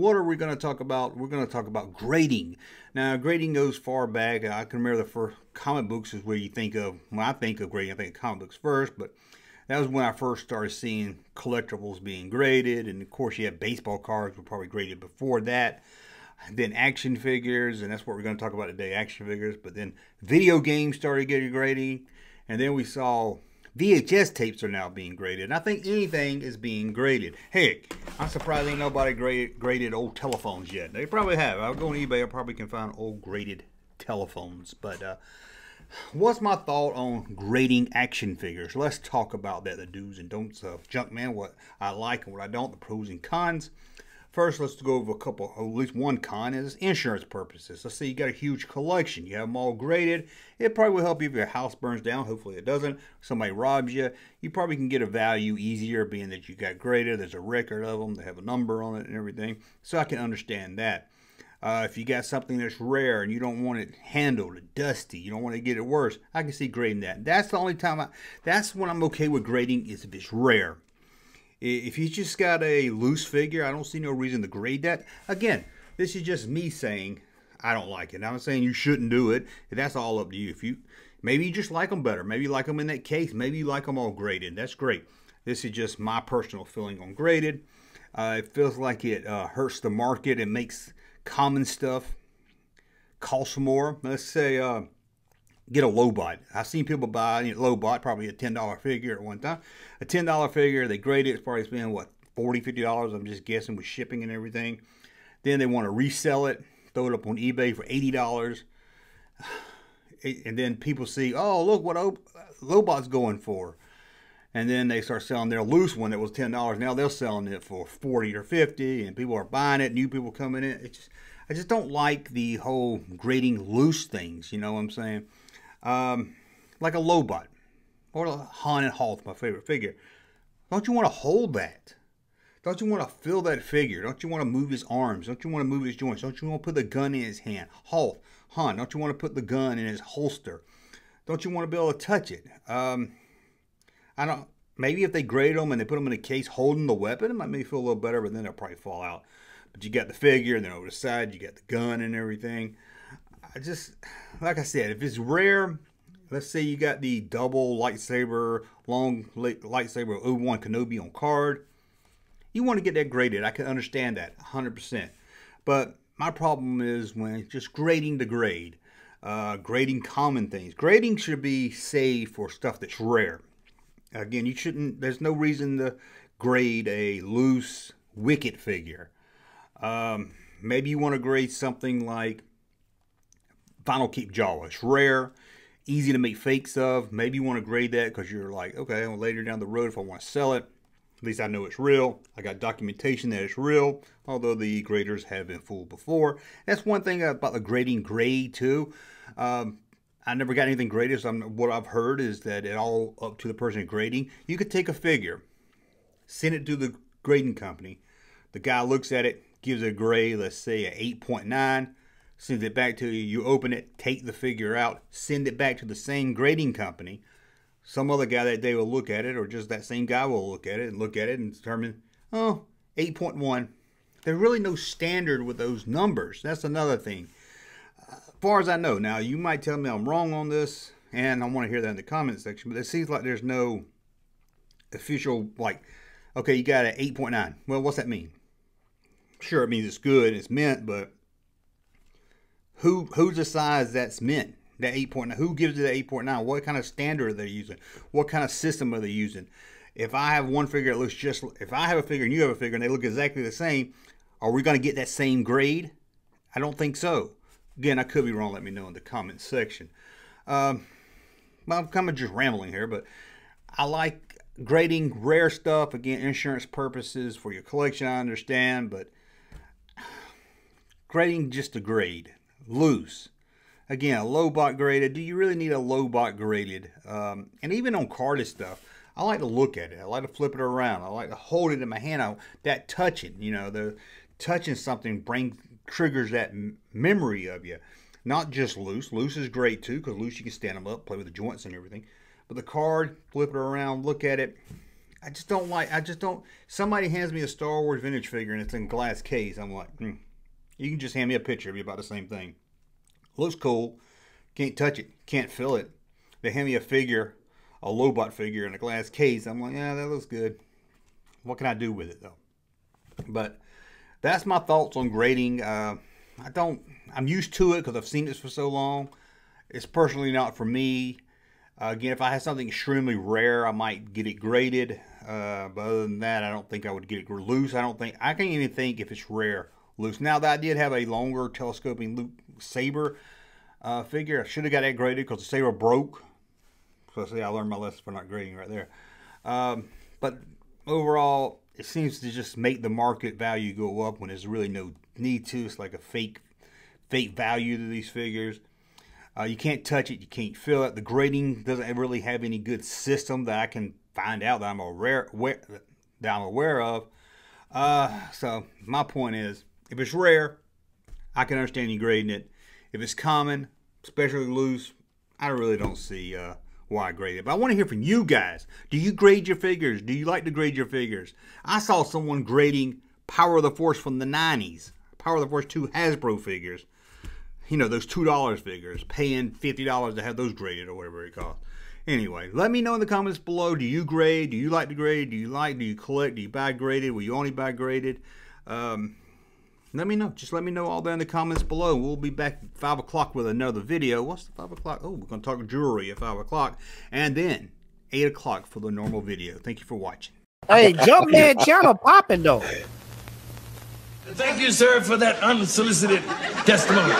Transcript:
What are we going to talk about? We're going to talk about grading. Now, grading goes far back. I can remember the first comic books is where you think of, when I think of grading, I think of comic books first, but that was when I first started seeing collectibles being graded. And of course, you have baseball cards were probably graded before that. Then action figures, and that's what we're going to talk about today, action figures. But then video games started getting grading. And then we saw VHS tapes are now being graded. And I think anything is being graded. Heck, I'm surprised ain't nobody graded old telephones yet. They probably have. I'll go on eBay. I probably can find old graded telephones. But what's my thought on grading action figures? Let's talk about that, the do's and don'ts of Junkman, what I like and what I don't, the pros and cons. First, let's go over a couple, at least one con is insurance purposes. Let's say you got a huge collection. You have them all graded. It probably will help you if your house burns down. Hopefully it doesn't. Somebody robs you. You probably can get a value easier being that you got graded. There's a record of them. They have a number on it and everything. So I can understand that. If you got something that's rare and you don't want it handled, dusty, you don't want to get it worse, I can see grading that. That's the only time that's when I'm okay with grading is if it's rare. If you just got a loose figure, I don't see no reason to grade that. Again, this is just me saying I don't like it. I'm not saying you shouldn't do it. That's all up to you. Maybe you just like them better. Maybe you like them in that case. Maybe you like them all graded. That's great. This is just my personal feeling on graded. It feels like it hurts the market and makes common stuff cost more. Let's say get a Lobot. I've seen people buy Lobot, probably a $10 figure at one time. A $10 figure, they grade it, it's probably spending what, $40, $50, I'm just guessing, with shipping and everything. Then they want to resell it, throw it up on eBay for $80. And then people see, oh, look what Lobot's going for. And then they start selling their loose one that was $10. Now they're selling it for $40 or $50, and people are buying it, new people coming in. I just don't like the whole grading loose things, you know what I'm saying? Like a Lobot or a Han and Hoth, my favorite figure. Don't you want to hold that? Don't you want to feel that figure? Don't you want to move his arms? Don't you want to move his joints? Don't you want to put the gun in his hand? Hoth, Han, don't you want to put the gun in his holster? Don't you want to be able to touch it? I don't. Maybe if they grade them and they put them in a case holding the weapon, it might make me feel a little better, but then they'll probably fall out. But you got the figure, and then over the side, you got the gun and everything. Like I said, if it's rare, let's say you got the double lightsaber, long lightsaber Obi-Wan Kenobi on card, you want to get that graded. I can understand that 100%. But my problem is when just grading the grade, grading common things. Grading should be saved for stuff that's rare. Again, you shouldn't. There's no reason to grade a loose Wicket figure. Maybe you want to grade something like Final Keep Jawa. It's rare, easy to make fakes of. Maybe you want to grade that because you're like, okay, well, later down the road, if I want to sell it, at least I know it's real. I got documentation that it's real, although the graders have been fooled before. That's one thing about the grading grade too. I never got anything graded, so what I've heard is that it all up to the person grading. You could take a figure, send it to the grading company. The guy looks at it, gives it a grade, let's say an 8.9, sends it back to you. You open it, take the figure out, send it back to the same grading company. Some other guy that day will look at it, or just that same guy will look at it and determine, oh, 8.1. There's really no standard with those numbers. That's another thing. As far as I know, now you might tell me I'm wrong on this, and I want to hear that in the comment section, but it seems like there's no official, like, okay, you got an 8.9. Well, what's that mean? Sure, it means it's good, it's mint, but who decides that's mint? That 8.9, who gives it the 8.9? What kind of standard are they using? What kind of system are they using? If I have one figure that looks just, if I have a figure and you have a figure and they look exactly the same, are we going to get that same grade? I don't think so. Again, I could be wrong. Let me know in the comment section. Well, I'm kind of just rambling here, but I like grading rare stuff. Again, insurance purposes for your collection, I understand, but grading just a grade. Loose. Again, a Lobot graded. Do you really need a Lobot graded? And even on carded stuff, I like to look at it. I like to flip it around. I like to hold it in my hand. That touching, you know, the touching something triggers that memory of you. Not just loose. Loose is great too, because loose you can stand them up, play with the joints and everything. But the card, flip it around, look at it. I just don't like. I just don't. Somebody hands me a Star Wars vintage figure and it's in a glass case. I'm like, you can just hand me a picture. It'll be about the same thing. Looks cool. Can't touch it. Can't feel it. They hand me a figure, a Lobot figure in a glass case. I'm like, yeah, that looks good. What can I do with it though? But that's my thoughts on grading. I'm used to it because I've seen this for so long. It's personally not for me. Again, if I had something extremely rare, I might get it graded. But other than that, I don't think I would get it loose. I can't even think if it's rare loose. Now that I did have a longer telescoping loop saber figure, I should have got that graded because the saber broke. So see, I learned my lesson for not grading right there. But overall, it seems to just make the market value go up when there's really no need to. It's like a fake value to these figures. You can't touch it. You can't feel it. The grading doesn't really have any good system that I can find out that I'm aware of. So my point is, if it's rare, I can understand you grading it. If it's common, especially loose, I really don't see why I grade it. But I want to hear from you guys. Do you grade your figures? Do you like to grade your figures? I saw someone grading Power of the Force from the 90s. Power of the Force 2 Hasbro figures. You know, those $2 figures, paying $50 to have those graded or whatever it costs. Anyway, let me know in the comments below. Do you grade? Do you like to grade? Do you collect? Do you buy graded? Will you only buy graded? Let me know. Just let me know all there in the comments below. We'll be back at 5 o'clock with another video. What's the 5 o'clock? Oh, we're going to talk jewelry at 5 o'clock. And then 8 o'clock for the normal video. Thank you for watching. Hey, Junkman channel popping though. Thank you, sir, for that unsolicited testimony.